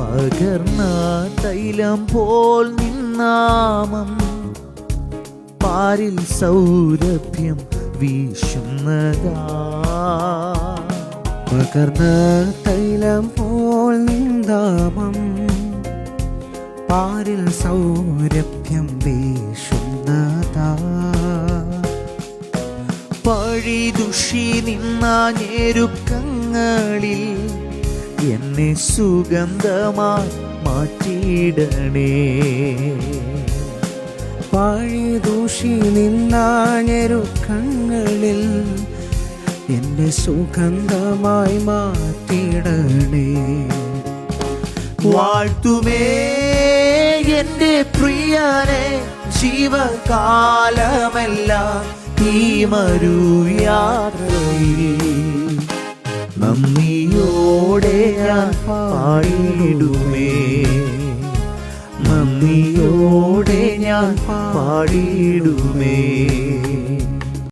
പകർന്ന തൈലം പോൽ നിന്നാമം പാരിൽ സൗരഭ്യം വീശുന്നതാ. പകർന്ന തൈലം പോൽ നിന്നാമം പാരിൽ സൗരഭ്യം വീശുന്നതാ. പഴിദുഷി നിന്ന ഞെരുക്കങ്ങളിൽ എന്നെ സുഗന്ധമായി മാറ്റിയിടണേ. പഴിദൂഷി നിന്ന ഞെരുക്കങ്ങളിൽ എന്നെ സുഗന്ധമായി മാറ്റിയിടണേ. വാഴ്ത്തുമേ എൻ്റെ പ്രിയനെ ജീവകാലമെല്ലാം ഈ മരുയാത്രയിൽ. നന്ദിയോടെ ഞാൻ പാടിയിടുമേ, നന്ദിയോടെ ഞാൻ പാടിയിടുമേ.